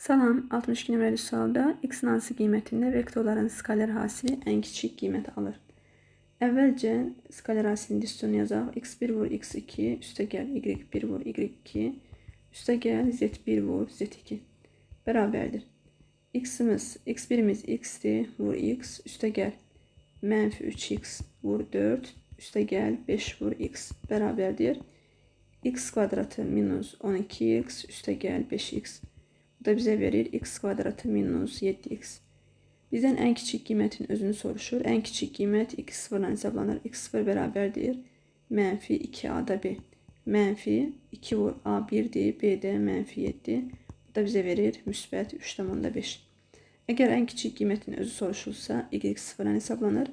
Salam, 62 nömrəli sualda x hansı qiymətində vektorların skalar hasili ən kiçik qiymət alır? Əvvəlcə skalar hasilinin düsturunu yazaq. x1 vur x2 üstəgəl y1 vur y2 üstəgəl z1 vur z2 bərabərdir. x1'imiz x'dir, vur x üstəgəl mənfi 3x vur 4 üstəgəl 5 vur x bərabərdir. X kvadratı minus 12x üstəgəl 5x. Bu da bizə verir x kvadratı minus 7x. Bizdən ən kiçik qiymətin özünü soruşur. Ən kiçik qiymət x0 ilə hesablanır. x0 bərabərdir mənfi 2a-da b. Mənfi 2 vur a 1'dir, b də mənfi 7. Bu da bizə verir müsbət 3,5. Əgər ən kiçik qiymətin özü soruşulsa, y0 ilə hesablanır.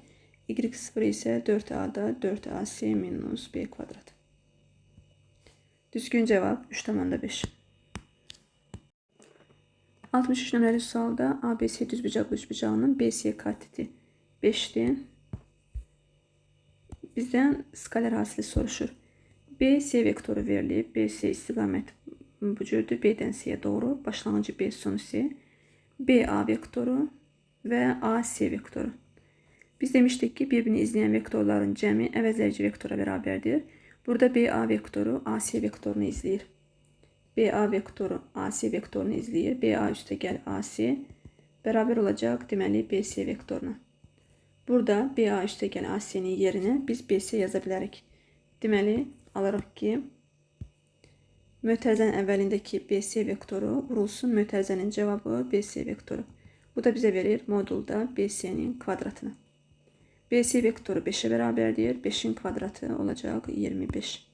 y0 isə 4a-da 4ac minus b kvadrat. Düzgün cavab 3,5. 63 nömrəli sualda ABC düzbucaqlı üçbucağının BC kateti 5'dir. Bizdən skalar hasili soruşur. BC vektoru verilib. BC istiqamət bu cürdür. B'dən C'yə doğru. Başlanğıcı B, sonu C. BA vektoru və AC vektoru. Biz demişdik ki, birbirini izləyən vektorların cəmi əvəzləyici vektora bərabərdir. Burada BA vektoru AC vektorunu izləyir. BA vektoru AC vektorunu izləyir. BA üstəgəl AC bərabər olacaq deməli BC vektoruna. Burada BA üstəgəl AC'nin yerinə biz BC yaza bilərik. Deməli alırıq ki, mötərizənin əvvəlindəki BC vektoru vurulsun mötərizənin cavabı BC vektoru. Bu da bizə verir modulda BC'nin kvadratını. BC vektoru 5'e bərabərdir. 5'in kvadratı olacaq 25.